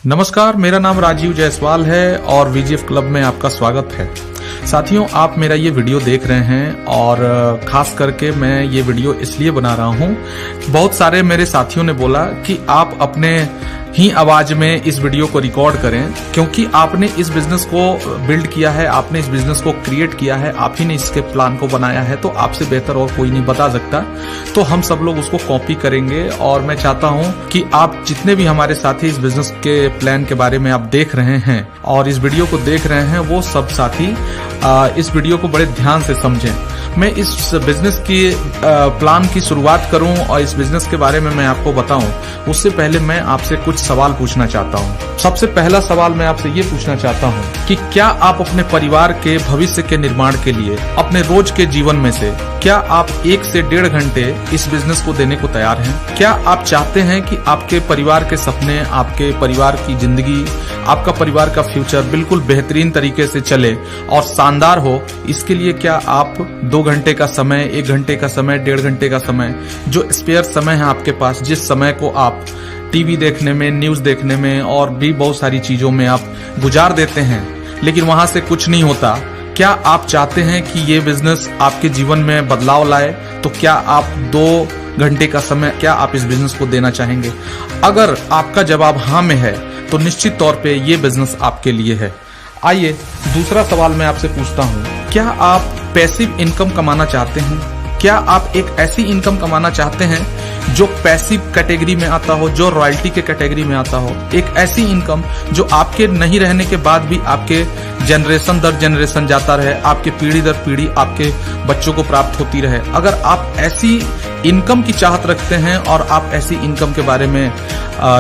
नमस्कार, मेरा नाम राजीव जायसवाल है और वीजीएफ क्लब में आपका स्वागत है। साथियों, आप मेरा ये वीडियो देख रहे हैं और खास करके मैं ये वीडियो इसलिए बना रहा हूँ। बहुत सारे मेरे साथियों ने बोला कि आप अपने ही आवाज में इस वीडियो को रिकॉर्ड करें, क्योंकि आपने इस बिजनेस को बिल्ड किया है, आपने इस बिजनेस को क्रिएट किया है, आप ही ने इसके प्लान को बनाया है, तो आपसे बेहतर और कोई नहीं बता सकता। तो हम सब लोग उसको कॉपी करेंगे और मैं चाहता हूं कि आप जितने भी हमारे साथी इस बिजनेस के प्लान के बारे में आप देख रहे हैं और इस वीडियो को देख रहे हैं, वो सब साथी इस वीडियो को बड़े ध्यान से समझें। मैं इस बिजनेस की प्लान की शुरुआत करूं और इस बिजनेस के बारे में मैं आपको बताऊं, उससे पहले मैं आपसे कुछ सवाल पूछना चाहता हूं। सबसे पहला सवाल मैं आपसे ये पूछना चाहता हूं कि क्या आप अपने परिवार के भविष्य के निर्माण के लिए अपने रोज के जीवन में से क्या आप 1 से 1.5 घंटे इस बिजनेस को देने को तैयार हैं? क्या आप चाहते हैं कि आपके परिवार के सपने, आपके परिवार की जिंदगी, आपका परिवार का फ्यूचर बिल्कुल बेहतरीन तरीके से चले और शानदार हो? इसके लिए क्या आप 2 घंटे का समय, 1 घंटे का समय, 1.5 घंटे का समय, जो स्पेयर समय है आपके पास, जिस समय को आप टीवी देखने में, न्यूज देखने में और भी बहुत सारी चीजों में आप गुजार देते हैं, लेकिन वहां से कुछ नहीं होता, क्या आप चाहते हैं कि ये बिजनेस आपके जीवन में बदलाव लाए? तो क्या आप 2 घंटे का समय क्या आप इस बिजनेस को देना चाहेंगे? अगर आपका जवाब हाँ में है तो निश्चित तौर पे ये बिजनेस आपके लिए है। आइए दूसरा सवाल मैं आपसे पूछता हूँ, क्या आप पैसिव इनकम कमाना चाहते हैं? क्या आप एक ऐसी इनकम कमाना चाहते हैं जो पैसिव कैटेगरी में आता हो, जो रॉयल्टी के कैटेगरी में आता हो? एक ऐसी इनकम जो आपके नहीं रहने के बाद भी आपके जनरेशन दर जनरेशन जाता रहे, आपके पीढ़ी दर पीढ़ी आपके बच्चों को प्राप्त होती रहे। अगर आप ऐसी इनकम की चाहत रखते हैं और आप ऐसी इनकम के बारे में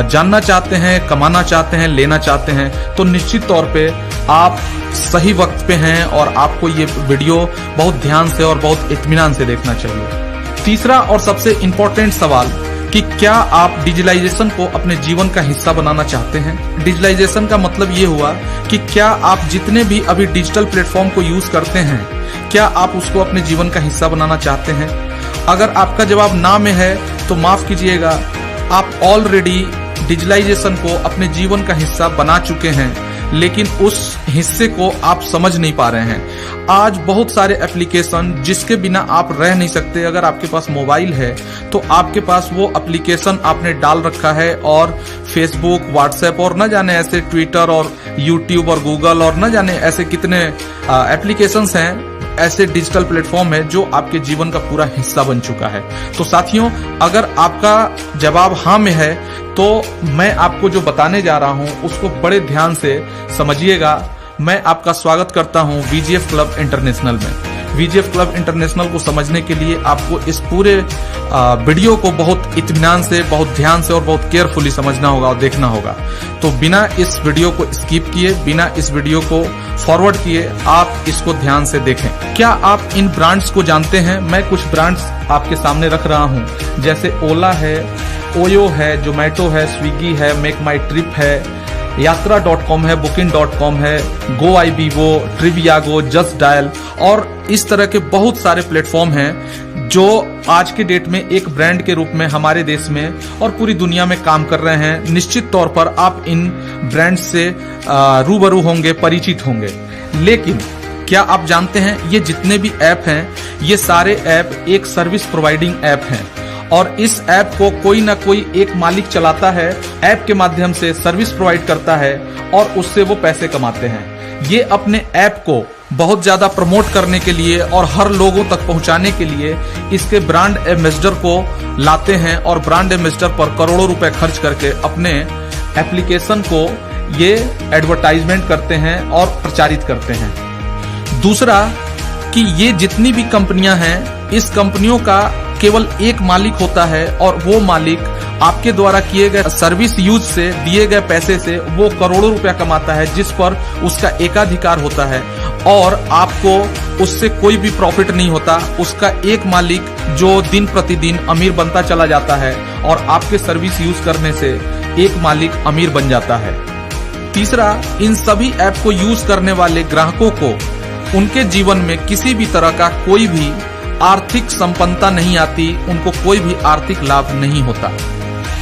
जानना चाहते हैं, कमाना चाहते हैं, लेना चाहते हैं, तो निश्चित तौर पे आप सही वक्त पे हैं और आपको ये वीडियो बहुत ध्यान से और बहुत इत्मीनान से देखना चाहिए। तीसरा और सबसे इम्पोर्टेंट सवाल कि क्या आप डिजिटलाइजेशन को अपने जीवन का हिस्सा बनाना चाहते हैं? डिजिटलाइजेशन का मतलब ये हुआ कि क्या आप जितने भी अभी डिजिटल प्लेटफॉर्म को यूज करते हैं, क्या आप उसको अपने जीवन का हिस्सा बनाना चाहते हैं? अगर आपका जवाब ना में है तो माफ कीजिएगा, आप ऑलरेडी डिजिटलाइजेशन को अपने जीवन का हिस्सा बना चुके हैं, लेकिन उस हिस्से को आप समझ नहीं पा रहे हैं। आज बहुत सारे एप्लीकेशन जिसके बिना आप रह नहीं सकते, अगर आपके पास मोबाइल है तो आपके पास वो एप्लीकेशन आपने डाल रखा है, और फेसबुक, व्हाट्सएप और न जाने ऐसे ट्विटर और यूट्यूब और गूगल और न जाने ऐसे कितने एप्लीकेशंस हैं, ऐसे डिजिटल प्लेटफॉर्म है जो आपके जीवन का पूरा हिस्सा बन चुका है। तो साथियों, अगर आपका जवाब हाँ में है तो मैं आपको जो बताने जा रहा हूं उसको बड़े ध्यान से समझिएगा। मैं आपका स्वागत करता हूं वीजीएफ क्लब इंटरनेशनल में। वीजीएफ क्लब इंटरनेशनल को समझने के लिए आपको इस पूरे वीडियो को बहुत इत्मीनान से, बहुत ध्यान से और बहुत केयरफुली समझना होगा और देखना होगा। तो बिना इस वीडियो को स्किप किए, बिना इस वीडियो को फॉरवर्ड किए, आप इसको ध्यान से देखें। क्या आप इन ब्रांड्स को जानते हैं? मैं कुछ ब्रांड्स आपके सामने रख रहा हूं, जैसे ओला है, ओयो है, जोमेटो है, स्विगी है, मेक माई ट्रिप है, यात्रा.com है, booking.com है, GoIbibo, ट्रिवियागो, जस्ट डायल और इस तरह के बहुत सारे प्लेटफॉर्म हैं जो आज के डेट में एक ब्रांड के रूप में हमारे देश में और पूरी दुनिया में काम कर रहे हैं। निश्चित तौर पर आप इन ब्रांड से रूबरू होंगे, परिचित होंगे। लेकिन क्या आप जानते हैं, ये जितने भी ऐप हैं, ये सारे ऐप एक सर्विस प्रोवाइडिंग ऐप हैं और इस ऐप को कोई ना कोई एक मालिक चलाता है, ऐप के माध्यम से सर्विस प्रोवाइड करता है और उससे वो पैसे कमाते हैं। ये अपने ऐप को बहुत ज्यादा प्रमोट करने के लिए और हर लोगों तक पहुंचाने के लिए इसके ब्रांड एम्बेसडर को लाते हैं और ब्रांड एम्बेसडर पर करोड़ों रुपए खर्च करके अपने एप्लीकेशन को ये एडवर्टाइजमेंट करते हैं और प्रचारित करते हैं। दूसरा कि ये जितनी भी कंपनियां हैं, इस कंपनियों का केवल एक मालिक होता है और वो मालिक आपके द्वारा किए गए सर्विस यूज से, दिए गए पैसे से वो करोड़ों रुपया कमाता है, जिस पर उसका एकाधिकार होता है और आपको उससे कोई भी प्रॉफिट नहीं होता। उसका एक मालिक जो दिन प्रतिदिन अमीर बनता चला जाता है और आपके सर्विस यूज करने से एक मालिक अमीर बन जाता है। तीसरा, इन सभी ऐप को यूज करने वाले ग्राहकों को उनके जीवन में किसी भी तरह का कोई भी आर्थिक संपन्नता नहीं आती, उनको कोई भी आर्थिक लाभ नहीं होता।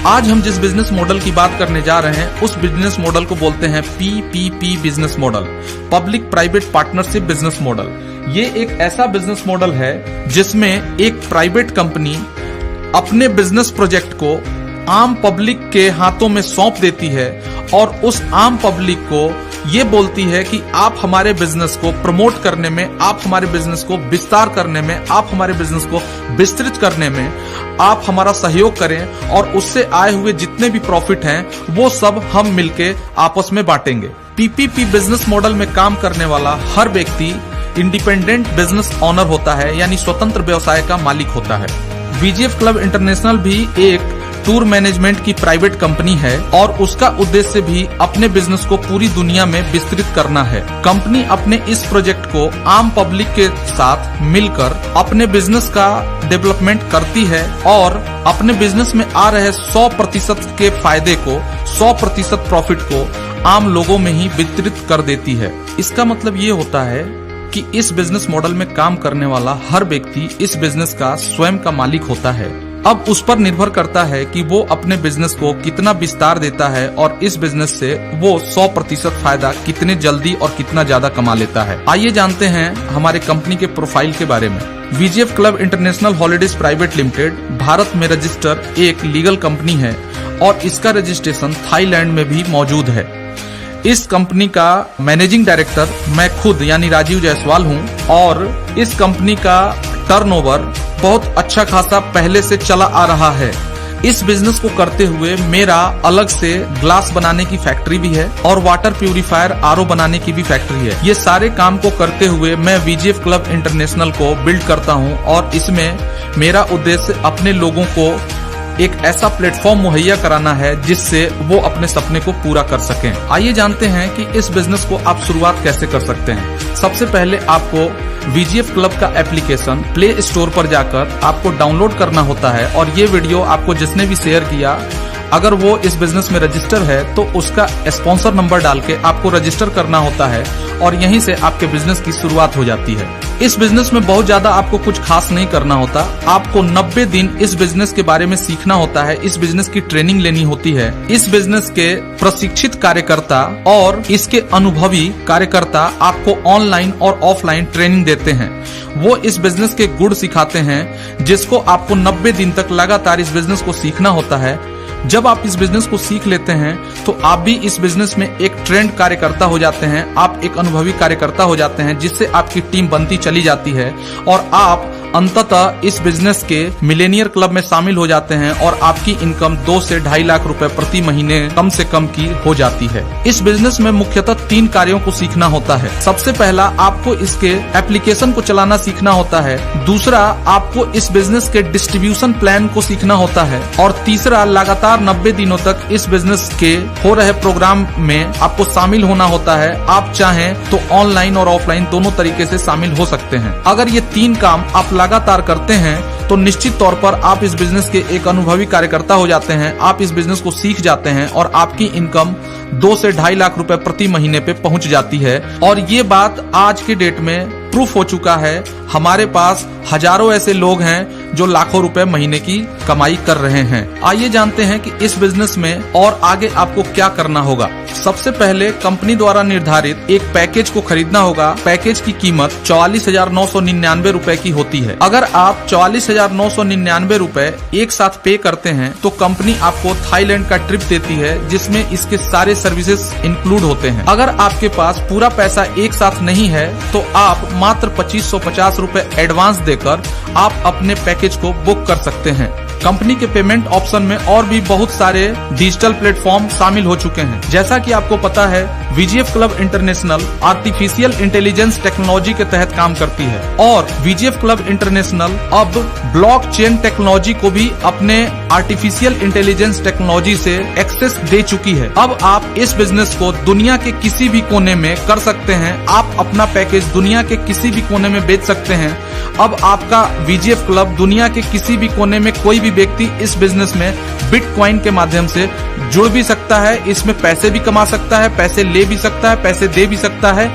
आज हम जिस बिजनेस मॉडल की बात करने जा रहे हैं उस बिजनेस मॉडल को बोलते हैं PPP business model, public private partnership business model. ये एक ऐसा बिजनेस मॉडल है जिसमें एक प्राइवेट कंपनी अपने बिजनेस प्रोजेक्ट को आम पब्लिक के हाथों में सौंप देती है और उस आम पब्लिक को ये बोलती है कि आप हमारे बिजनेस को प्रमोट करने में, आप हमारे बिजनेस को विस्तार करने में, आप हमारे बिजनेस को विस्तृत करने में आप हमारा सहयोग करें और उससे आए हुए जितने भी प्रॉफिट हैं वो सब हम मिलके आपस में बांटेंगे। PPP बिजनेस मॉडल में काम करने वाला हर व्यक्ति इंडिपेंडेंट बिजनेस ओनर होता है, यानी स्वतंत्र व्यवसाय का मालिक होता है। VGF क्लब इंटरनेशनल भी एक टूर मैनेजमेंट की प्राइवेट कंपनी है और उसका उद्देश्य भी अपने बिजनेस को पूरी दुनिया में विस्तृत करना है। कंपनी अपने इस प्रोजेक्ट को आम पब्लिक के साथ मिलकर अपने बिजनेस का डेवलपमेंट करती है और अपने बिजनेस में आ रहे 100% के फायदे को, 100% प्रॉफिट को आम लोगों में ही वितरित कर देती है। इसका मतलब ये होता है कि इस बिजनेस मॉडल में काम करने वाला हर व्यक्ति इस बिजनेस का स्वयं का मालिक होता है। अब उस पर निर्भर करता है कि वो अपने बिजनेस को कितना विस्तार देता है और इस बिजनेस से वो 100% फायदा कितने जल्दी और कितना ज्यादा कमा लेता है। आइए जानते हैं हमारे कंपनी के प्रोफाइल के बारे में। VGF club international holidays private limited Bharat में रजिस्टर एक लीगल कंपनी है और इसका रजिस्ट्रेशन थाईलैंड में भी मौजूद है। इस कंपनी का मैनेजिंग डायरेक्टर मैं खुद यानी राजीव जायसवाल हूं और इस कंपनी का टर्नओवर बहुत अच्छा खासा पहले से चला आ रहा है। इस बिजनेस को करते हुए मेरा अलग से ग्लास बनाने की फैक्ट्री भी है और वाटर प्यूरिफायर RO बनाने की भी फैक्ट्री है। ये सारे काम को करते हुए मैं VGF क्लब इंटरनेशनल को बिल्ड करता हूं और इसमें मेरा उद्देश्य अपने लोगों को एक ऐसा प्लेटफॉर्म मुहैया कराना है जिससे वो अपने सपने को पूरा कर सकें। आइए जानते हैं कि इस बिजनेस को आप शुरुआत कैसे कर सकते हैं। सबसे पहले आपको VGF क्लब का एप्लीकेशन प्ले स्टोर पर जाकर आपको डाउनलोड करना होता है और ये वीडियो आपको जिसने भी शेयर किया अगर वो इस बिजनेस में रजिस्टर है तो उसका स्पॉन्सर नंबर डाल के आपको रजिस्टर करना होता है और यहीं से आपके बिजनेस की शुरुआत हो जाती है। इस बिजनेस में बहुत ज्यादा आपको कुछ खास नहीं करना होता। आपको 90 दिन इस बिजनेस के बारे में सीखना होता है, इस बिजनेस की ट्रेनिंग लेनी होती है। इस बिजनेस के प्रशिक्षित कार्यकर्ता और इसके अनुभवी कार्यकर्ता आपको ऑनलाइन और ऑफलाइन ट्रेनिंग देते हैं। वो इस बिजनेस के गुण सिखाते हैं जिसको आपको 90 दिन तक लगातार इस बिजनेस को सीखना होता है। जब आप इस बिजनेस को सीख लेते हैं तो आप भी इस बिजनेस में एक ट्रेंड कार्यकर्ता हो जाते हैं, आप एक अनुभवी कार्यकर्ता हो जाते हैं जिससे आपकी टीम बनती चली जाती है और आप अंततः इस बिजनेस के मिलेनियर क्लब में शामिल हो जाते हैं और आपकी इनकम 2 से 2.5 लाख रुपए प्रति महीने कम से कम की हो जाती है। इस बिजनेस में मुख्यतः 3 कार्यों को सीखना होता है। सबसे पहला आपको इसके एप्लीकेशन को चलाना सीखना होता है, दूसरा आपको इस बिजनेस के डिस्ट्रीब्यूशन प्लान को सीखना होता है और तीसरा लगातार 90 दिनों तक इस बिजनेस के हो रहे प्रोग्राम में आपको शामिल होना होता है। आप चाहें तो ऑनलाइन और ऑफलाइन दोनों तरीके से शामिल हो सकते हैं। अगर ये 3 काम आप लगातार करते हैं तो निश्चित तौर पर आप इस बिजनेस के एक अनुभवी कार्यकर्ता हो जाते हैं, आप इस बिजनेस को सीख जाते हैं और आपकी इनकम 2 से 2.5 लाख रुपए प्रति महीने पे पहुंच जाती है। और ये बात आज के डेट में प्रूफ हो चुका है। हमारे पास हजारों ऐसे लोग हैं जो लाखों रुपए महीने की कमाई कर रहे हैं। आइए जानते हैं कि इस बिजनेस में और आगे आपको क्या करना होगा। सबसे पहले कंपनी द्वारा निर्धारित एक पैकेज को खरीदना होगा। पैकेज की कीमत 44,999 रुपए की होती है। अगर आप 44,999 रुपए एक साथ पे करते हैं तो कंपनी आपको थाईलैंड का ट्रिप देती है जिसमें इसके सारे सर्विसेज इंक्लूड होते हैं। अगर आपके पास पूरा पैसा एक साथ नहीं है तो आप मात्र 2550 रुपए एडवांस देकर आप अपने पैकेज को बुक कर सकते हैं। कंपनी के पेमेंट ऑप्शन में और भी बहुत सारे डिजिटल प्लेटफॉर्म शामिल हो चुके हैं। जैसा कि आपको पता है VGF club international artificial intelligence technology के तहत काम करती है और VGF क्लब इंटरनेशनल अब ब्लॉकचेन टेक्नोलॉजी को भी अपने आर्टिफिशियल इंटेलिजेंस टेक्नोलॉजी से एक्सेस दे चुकी है। अब आप इस बिजनेस को दुनिया के किसी भी कोने में कर सकते हैं। आप अपना पैकेज दुनिया के किसी भी कोने में बेच सकते हैं। अब आपका VGF क्लब दुनिया के किसी भी कोने में कोई भी व्यक्ति इस बिजनेस में बिटकॉइन के माध्यम से जुड़ भी सकता है, इसमें पैसे भी कमा सकता है, पैसे ले भी सकता है, पैसे दे भी सकता है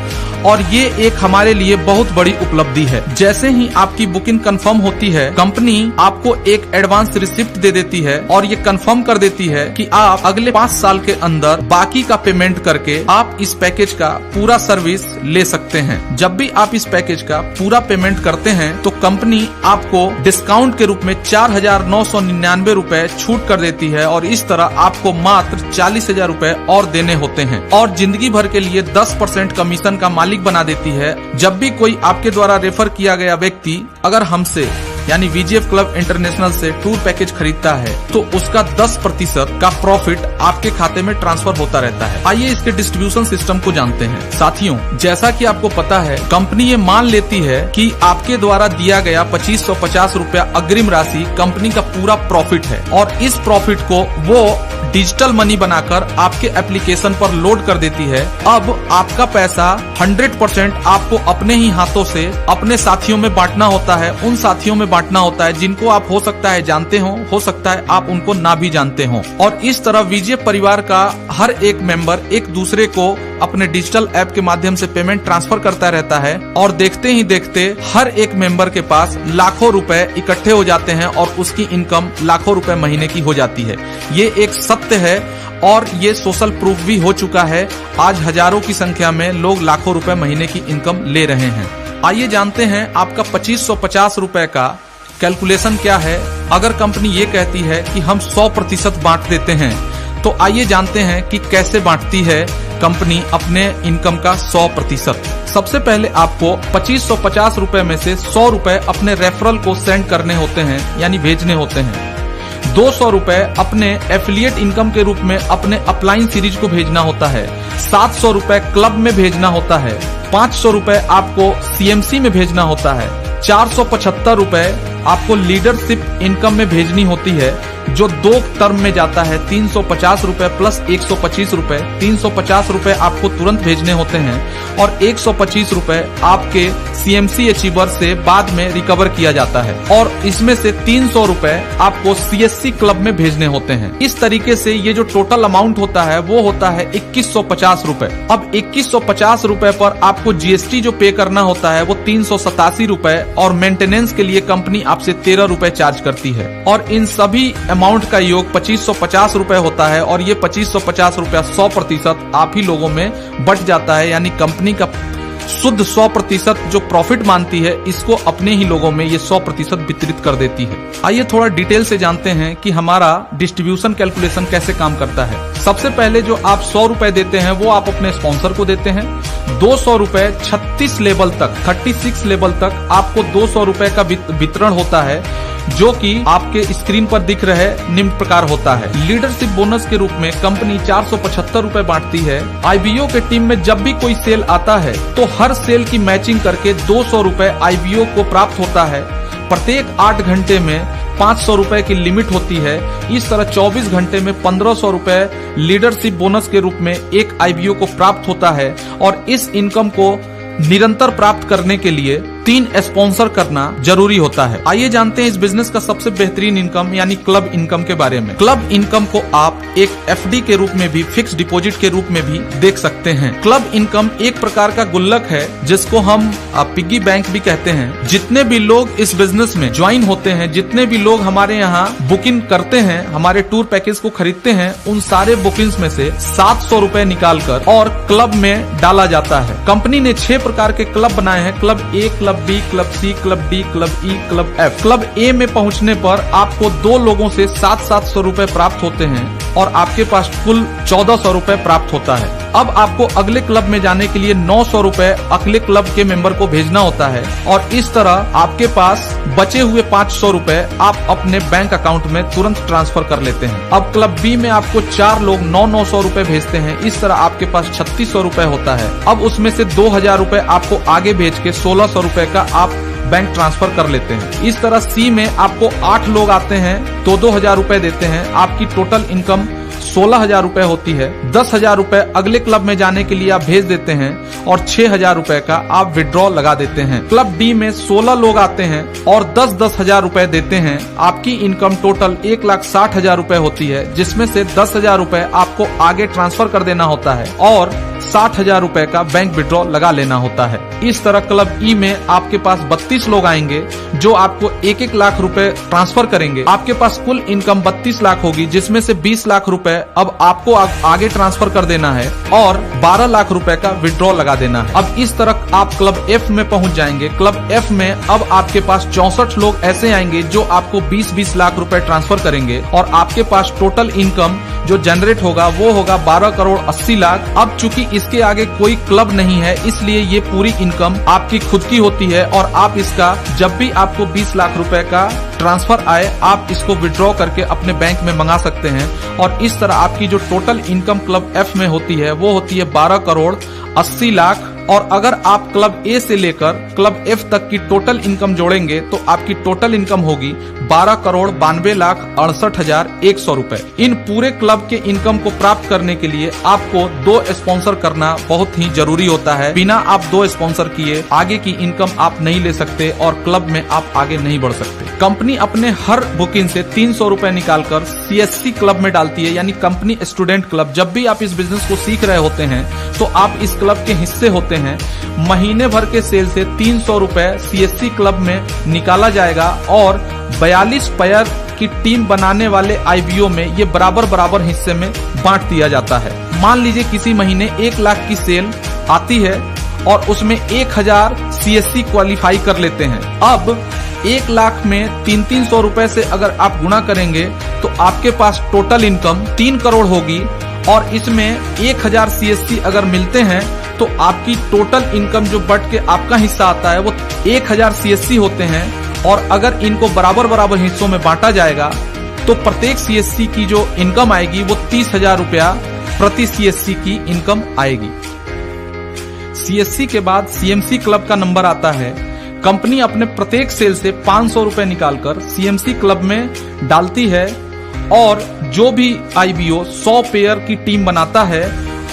और ये एक हमारे लिए बहुत बड़ी उपलब्धि है। जैसे ही आपकी बुकिंग कंफर्म होती है, कंपनी आपको एक एडवांस रिसिप्ट दे देती है और ये कंफर्म कर देती है कि आप अगले 5 साल के अंदर बाकी का पेमेंट करके आप इस पैकेज का पूरा सर्विस ले सकते हैं। जब भी आप इस पैकेज का पूरा पेमेंट करते हैं तो कंपनी आपको डिस्काउंट के रूप में 4,999 रुपए छूट कर देती है और इस तरह आपको मात्र 40,000 रुपए और देने होते हैं और जिंदगी भर के लिए 10% कमीशन का मालिक बना देती है। जब भी कोई आपके द्वारा रेफर किया गया व्यक्ति अगर हमसे यानी वीजीएफ क्लब इंटरनेशनल से टूर पैकेज खरीदता है तो उसका 10% का प्रॉफिट आपके खाते में ट्रांसफर होता रहता है। आइए इसके डिस्ट्रीब्यूशन सिस्टम को जानते हैं। साथियों, जैसा कि आपको पता है, कंपनी ये मान लेती है कि आपके द्वारा दिया गया 2550 रुपया अग्रिम राशि कंपनी का पूरा प्रॉफिट है और इस प्रॉफिट को वो डिजिटल मनी बनाकर आपके एप्लीकेशन पर लोड कर देती है। अब आपका पैसा 100% आपको अपने ही हाथों से अपने साथियों में बांटना होता है, उन साथियों में बांटना होता है जिनको आप हो सकता है जानते हो सकता है आप उनको ना भी जानते हो। और इस तरह वीजीएफ परिवार का हर एक मेंबर एक दूसरे को अपने डिजिटल ऐप के माध्यम से पेमेंट ट्रांसफर करता रहता है और देखते ही देखते हर एक मेंबर के पास लाखों रुपए इकट्ठे हो जाते हैं और उसकी इनकम लाखों रुपए महीने की हो जाती है। ये एक सत्य है और ये सोशल प्रूफ भी हो चुका है। आज हजारों की संख्या में लोग लाखों रुपए महीने की इनकम ले रहे हैं। आइए जानते हैं आपका 2550 रुपए का कैलकुलेशन क्या है। अगर कंपनी ये कहती है कि हम 100% बांट देते हैं तो आइए जानते हैं कि कैसे बांटती है कंपनी अपने इनकम का 100%। सबसे पहले आपको 2550 रुपए में से 100 रुपए अपने रेफरल को सेंड करने होते हैं यानी भेजने होते हैं। 200 रुपए अपने एफिलिएट इनकम के रूप में अपने अपलाइन सीरीज को भेजना होता है। 700 रुपए क्लब में भेजना होता है। 500 रुपए आपको सीएमसी में भेजना होता है। 475 रुपए आपको लीडरशिप इनकम में भेजनी होती है जो 2 टर्म में जाता है। 350 रुपए प्लस 125 रुपए। 350 रुपए आपको तुरंत भेजने होते हैं और 125 रुपए आपके सीएमसी अचीवर से बाद में रिकवर किया जाता है और इसमें से 300 रुपए आपको सीएससी क्लब में भेजने होते हैं। इस तरीके से ये जो टोटल अमाउंट होता है वो होता है 2150 रुपए। अब 2150 रुपए पर आपको जीएसटी जो पे करना होता है वो 387 रुपए और मेंटेनेंस के लिए कंपनी आपसे 13 रुपए चार्ज करती है और इन सभी अमाउंट का योग 2550 रुपए होता है और ये 2550 रुपया 100% आप ही लोगों में बट जाता है यानी कंपनी का शुद्ध 100% जो प्रॉफिट मानती है इसको अपने ही लोगों में ये 100% वितरित कर देती है। आइए थोड़ा डिटेल से जानते हैं कि हमारा डिस्ट्रीब्यूशन कैलकुलेशन कैसे काम करता है। सबसे पहले जो आप 100 रुपए देते हैं वो आप अपने स्पॉन्सर को देते हैं। 200 रुपए 36 लेवल तक 36 लेवल तक आपको 200 रुपए का वितरण होता है जो कि आपके स्क्रीन पर दिख रहे निम्न प्रकार होता है। लीडरशिप बोनस के रूप में कंपनी 475 रुपए बांटती है। आईबीओ के टीम में जब भी कोई सेल आता है तो हर सेल की मैचिंग करके 200 रुपए आईबीओ को प्राप्त होता है। प्रत्येक 8 घंटे में 500 रुपए की लिमिट होती है। इस तरह 24 घंटे में 1500 रुपए लीडरशिप बोनस के रूप में एक आईबीओ को प्राप्त होता है और इस इनकम को निरंतर प्राप्त करने के लिए 3 स्पॉन्सर करना जरूरी होता है। आइए जानते हैं इस बिजनेस का सबसे बेहतरीन इनकम यानी क्लब इनकम के बारे में। क्लब इनकम को आप एक एफडी के रूप में भी, फिक्स डिपॉजिट के रूप में भी देख सकते हैं। क्लब इनकम एक प्रकार का गुल्लक है जिसको हम पिग्गी बैंक भी कहते हैं। जितने भी लोग इस बिजनेस में ज्वाइन होते हैं, जितने भी लोग हमारे यहाँ बुकिंग करते हैं, हमारे टूर पैकेज को खरीदते हैं, उन सारे बुकिंग्स में से 700 रुपए निकालकर और क्लब में डाला जाता है। कंपनी ने 6 प्रकार के क्लब बनाए हैं। क्लब ए, क्लब बी, क्लब सी, क्लब डी, क्लब ई, क्लब एफ। क्लब ए में पहुंचने पर आपको 2 लोगों से 700 रुपए प्राप्त होते हैं और आपके पास कुल 1400 रुपए प्राप्त होता है। अब आपको अगले क्लब में जाने के लिए 900 रुपए अगले क्लब के मेंबर को भेजना होता है और इस तरह आपके पास बचे हुए 500 रुपए आप अपने बैंक अकाउंट में तुरंत ट्रांसफर कर लेते हैं। अब क्लब बी में आपको 4 लोग 900 रुपए भेजते हैं। इस तरह आपके पास 3600 रुपए होता है। अब उसमें से 2000 रुपए आपको आगे भेज के 1600 रुपए का आप बैंक ट्रांसफर कर लेते हैं। इस तरह सी में आपको 8 लोग आते हैं, 2-2000 रुपए देते हैं। आपकी टोटल इनकम 16,000 रुपए होती है। 10,000 रुपए अगले क्लब में जाने के लिए आप भेज देते हैं और 6,000 रुपए का आप विड्रॉ लगा देते हैं। क्लब डी में 16 लोग आते हैं और 10,000 रुपए देते हैं। आपकी इनकम टोटल 1,60,000 रुपए होती है जिसमें से 10,000 रुपए आपको आगे ट्रांसफर कर देना होता है और 60,000 रुपए का बैंक विड्रॉ लगा लेना होता है। इस तरह क्लब ई में आपके पास 32 लोग आएंगे जो आपको 1-1 लाख रुपए ट्रांसफर करेंगे। आपके पास कुल इनकम 32 लाख होगी, जिसमें से 20 लाख रुपए अब आपको आगे ट्रांसफर कर देना है और 12 लाख रुपए का विड्रॉ लगा देना है। अब इस तरह आप क्लब एफ में पहुंच जाएंगे। क्लब एफ में अब आपके पास 64 लोग ऐसे आएंगे जो आपको 20-20 लाख रुपए ट्रांसफर करेंगे और आपके पास टोटल इनकम जो जनरेट होगा वो होगा 12 करोड़ 80 लाख। अब चूंकि इसके आगे कोई क्लब नहीं है, इसलिए ये पूरी इनकम आपकी खुद की होती है और आप इसका जब भी आपको 20 लाख रुपए का ट्रांसफर आए आप इसको विड्रॉ करके अपने बैंक में मंगा सकते हैं। और इस तरह आपकी जो टोटल इनकम क्लब एफ में होती है वो होती है 12 करोड़ 80 लाख। और अगर आप क्लब ए से लेकर क्लब एफ तक की टोटल इनकम जोड़ेंगे तो आपकी टोटल इनकम होगी 12 करोड़ 92 लाख 68,100 रुपए। इन पूरे क्लब के इनकम को प्राप्त करने के लिए आपको 2 स्पॉन्सर करना बहुत ही जरूरी होता है। बिना आप 2 स्पॉन्सर किए आगे की इनकम आप नहीं ले सकते और क्लब में आप आगे नहीं बढ़ सकते। कंपनी अपने हर बुकिंग से 300 रुपए निकालकर CSC क्लब में डालती है, यानी कंपनी स्टूडेंट क्लब। जब भी आप इस बिजनेस को सीख रहे होते हैं तो आप इस क्लब के हिस्से होते हैं। महीने भर के सेल से 300 रुपए CSC क्लब में निकाला जाएगा और 42 पेयर की टीम बनाने वाले IBO में ये बराबर हिस्से में बांट दिया जाता है। मान लीजिए किसी महीने 1 लाख की सेल आती है और उसमें 1000 CSC क्वालिफाई कर लेते हैं। अब 1 लाख में 300 रुपए से अगर आप गुणा करेंगे तो आपके पास टोटल इनकम 3 करोड़ होगी और इसमें 1000 CSC अगर मिलते हैं तो आपकी टोटल इनकम जो बट के आपका हिस्सा आता है वो 1000 CSC होते हैं। और अगर इनको बराबर हिस्सों में बांटा जाएगा तो प्रत्येक CSC की जो इनकम आएगी वो 30,000 रुपया प्रति CSC की इनकम आएगी। CSC के बाद CMC क्लब का नंबर आता है। कंपनी अपने प्रत्येक सेल से 500 रुपए निकालकर CMC क्लब में डालती है और जो भी IBO 100 पेयर की टीम बनाता है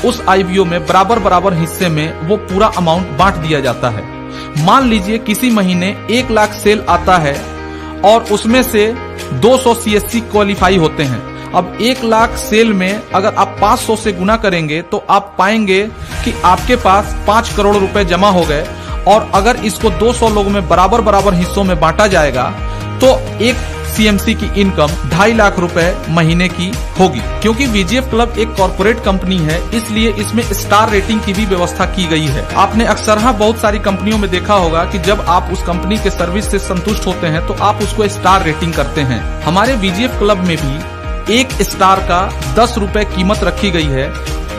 उस IBO में बराबर हिस्से में वो पूरा अमाउंट बांट दिया जाता है। मान लीजिए किसी महीने 1 लाख सेल आता है और उसमें से 200 CSC क्वालिफाई होते हैं। अब 1 लाख सेल में अगर आप 500 से गुना करेंगे तो आप पाएंगे कि आपके पास 5 करोड़ रुपए जमा हो गए। और अगर इसको 200 लोगों में बराबर हिस्सों में बांटा जाएगा तो एक CMC की इनकम 2.5 लाख रुपए महीने की होगी। क्योंकि VGF क्लब एक कॉर्पोरेट कंपनी है इसलिए इसमें स्टार रेटिंग की भी व्यवस्था की गई है। आपने अक्सर बहुत सारी कंपनियों में देखा होगा कि जब आप उस कंपनी के सर्विस से संतुष्ट होते हैं तो आप उसको स्टार रेटिंग करते हैं। हमारे VGF क्लब में भी 1 स्टार का 10 रुपए कीमत रखी गई है।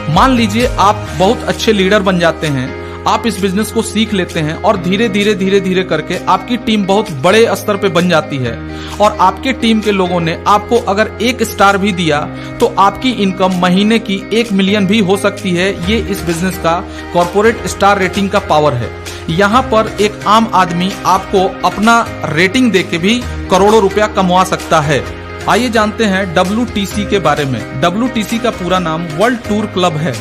मान लीजिए आप बहुत अच्छे लीडर बन जाते हैं, आप इस बिजनेस को सीख लेते हैं और धीरे धीरे करके आपकी टीम बहुत बड़े स्तर पे बन जाती है और आपके टीम के लोगों ने आपको अगर 1 स्टार भी दिया तो आपकी इनकम महीने की 1 मिलियन भी हो सकती है। ये इस बिजनेस का कॉर्पोरेट स्टार रेटिंग का पावर है। यहाँ पर एक आम आदमी आपको अपना रेटिंग देके भी करोड़ों रुपया कमवा सकता है। आइए जानते हैं WTC के बारे में। WTC का पूरा नाम वर्ल्ड टूर क्लब है।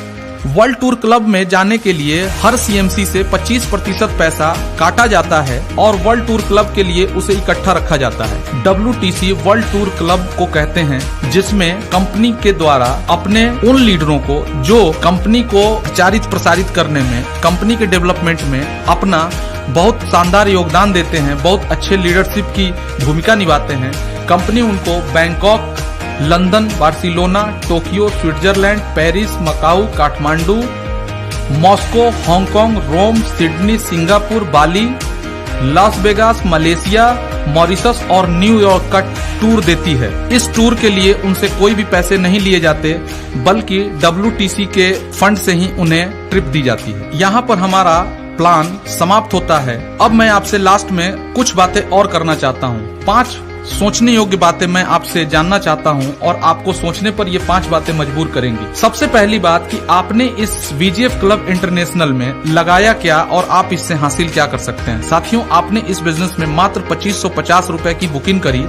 वर्ल्ड टूर क्लब में जाने के लिए हर CMC से 25% पैसा काटा जाता है और वर्ल्ड टूर क्लब के लिए उसे इकट्ठा रखा जाता है। WTC वर्ल्ड टूर क्लब को कहते हैं जिसमें कंपनी के द्वारा अपने उन लीडरों को जो कंपनी को प्रचारित प्रसारित करने में, कंपनी के डेवलपमेंट में अपना बहुत शानदार योगदान देते हैं, बहुत अच्छे लीडरशिप की भूमिका निभाते हैं। कंपनी उनको Bangkok, London, Barcelona, Tokyo, Switzerland, Paris, Macau, Kathmandu, Moscow, Hong Kong, Rome, Sydney, Singapore, Bali, Las Vegas, Malaysia, Mauritius और न्यूयॉर्क का टूर देती है। इस टूर के लिए उनसे कोई भी पैसे नहीं लिए जाते बल्कि WTC के फंड से ही उन्हें ट्रिप दी जाती है। यहाँ पर हमारा प्लान समाप्त होता है। अब मैं आपसे लास्ट में कुछ बातें और करना चाहता हूँ। 5 सोचने योग्य बातें मैं आपसे जानना चाहता हूं और आपको सोचने पर ये 5 बातें मजबूर करेंगी। सबसे पहली बात कि आपने इस VGF क्लब इंटरनेशनल में लगाया क्या और आप इससे हासिल क्या कर सकते हैं। साथियों, आपने इस बिजनेस में मात्र 2550 रुपए की बुकिंग करी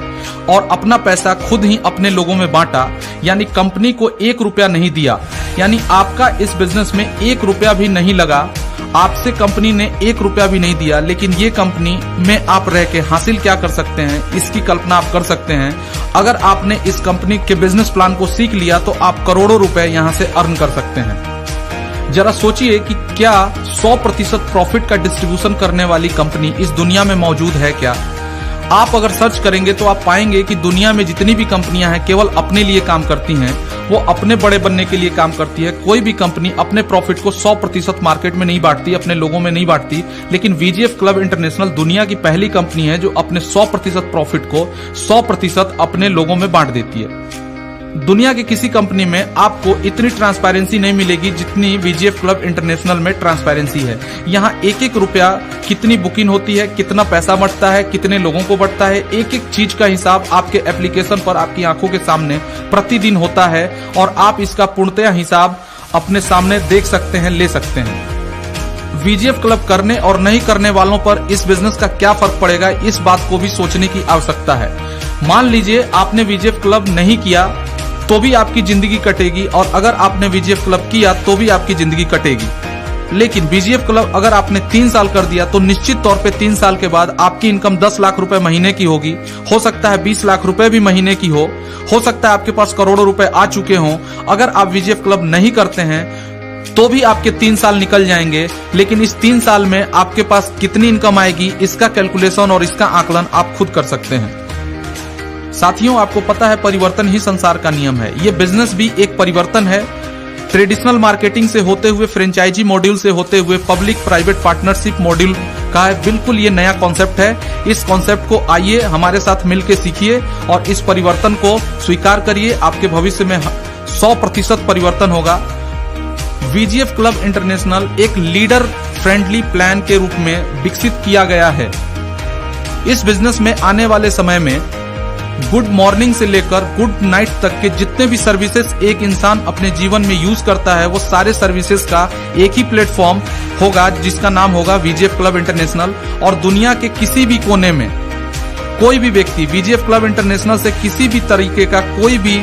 और अपना पैसा खुद ही अपने लोगों में बांटा, यानी कंपनी को 1 रुपया नहीं दिया, यानी आपका इस बिजनेस में 1 रुपया भी नहीं लगा। आपसे कंपनी ने 1 रुपया भी नहीं दिया, लेकिन ये कंपनी में आप रह के हासिल क्या कर सकते हैं इसकी कल्पना आप कर सकते हैं। अगर आपने इस कंपनी के बिजनेस प्लान को सीख लिया तो आप करोड़ों रुपए यहाँ से अर्न कर सकते हैं। जरा सोचिए कि क्या 100% प्रॉफिट का डिस्ट्रीब्यूशन करने वाली कंपनी इस दुनिया में मौजूद है क्या? आप अगर सर्च करेंगे तो आप पाएंगे कि दुनिया में जितनी भी कंपनियां हैं केवल अपने लिए काम करती हैं, वो अपने बड़े बनने के लिए काम करती है। कोई भी कंपनी अपने प्रॉफिट को 100% मार्केट में नहीं बांटती, अपने लोगों में नहीं बांटती। लेकिन वीजीएफ क्लब इंटरनेशनल दुनिया की पहली कंपनी है जो अपने 100% प्रॉफिट को 100% अपने लोगों में बांट देती है। दुनिया की किसी कंपनी में आपको इतनी ट्रांसपेरेंसी नहीं मिलेगी जितनी वीजीएफ क्लब इंटरनेशनल में ट्रांसपेरेंसी है। यहाँ एक एक रुपया कितनी बुकिंग होती है, कितना पैसा बढ़ता है, कितने लोगों को बढ़ता है, एक एक चीज का हिसाब आपके एप्लीकेशन पर आपकी आंखों के सामने प्रतिदिन होता है और आप इसका पूर्णतः हिसाब अपने सामने देख सकते हैं, ले सकते हैं। वीजीएफ क्लब करने और नहीं करने वालों पर इस बिजनेस का क्या फर्क पड़ेगा, इस बात को भी सोचने की आवश्यकता है। मान लीजिए आपने वीजीएफ क्लब नहीं किया तो भी आपकी जिंदगी कटेगी, और अगर आपने वीजीएफ क्लब किया तो भी आपकी जिंदगी कटेगी। लेकिन वीजीएफ क्लब अगर आपने 3 साल कर दिया तो निश्चित तौर पे 3 साल के बाद आपकी इनकम 10 लाख रुपए महीने की होगी, हो सकता है 20 लाख रुपए भी महीने की हो सकता है आपके पास करोड़ों रुपए आ चुके हों। अगर आप वीजीएफ क्लब नहीं करते हैं तो भी आपके 3 साल निकल जाएंगे, लेकिन इस 3 साल में आपके पास कितनी इनकम आएगी इसका कैलकुलेशन और इसका आकलन आप खुद कर सकते हैं। साथियों, आपको पता है परिवर्तन ही संसार का नियम है। ये बिजनेस भी एक परिवर्तन है। ट्रेडिशनल मार्केटिंग से होते हुए, फ्रेंचाइजी मॉड्यूल से होते हुए पब्लिक प्राइवेट पार्टनरशिप मॉड्यूल का है। बिल्कुल ये नया कॉन्सेप्ट है। इस कॉन्सेप्ट को आइए हमारे साथ मिलकर सीखिए और इस परिवर्तन को स्वीकार करिए। आपके भविष्य में 100% परिवर्तन होगा। वीजीएफ क्लब इंटरनेशनल एक लीडर फ्रेंडली प्लान के रूप में विकसित किया गया है। इस बिजनेस में आने वाले समय में गुड मॉर्निंग से लेकर गुड नाइट तक के जितने भी सर्विसेज एक इंसान अपने जीवन में यूज करता है, वो सारे सर्विसेज का एक ही प्लेटफॉर्म होगा जिसका नाम होगा वीजीएफ क्लब इंटरनेशनल। और दुनिया के किसी भी कोने में कोई भी व्यक्ति वीजीएफ क्लब इंटरनेशनल से किसी भी तरीके का कोई भी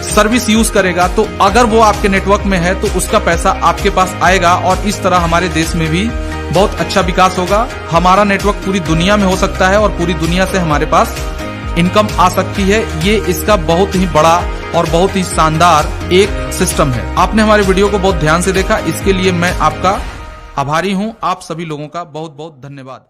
सर्विस यूज करेगा तो अगर वो आपके नेटवर्क में है तो उसका पैसा आपके पास आएगा, और इस तरह हमारे देश में भी बहुत अच्छा विकास होगा। हमारा नेटवर्क पूरी दुनिया में हो सकता है और पूरी दुनिया से हमारे पास इनकम आ सकती है। ये इसका बहुत ही बड़ा और बहुत ही शानदार एक सिस्टम है। आपने हमारे वीडियो को बहुत ध्यान से देखा, इसके लिए मैं आपका आभारी हूं। आप सभी लोगों का बहुत बहुत धन्यवाद।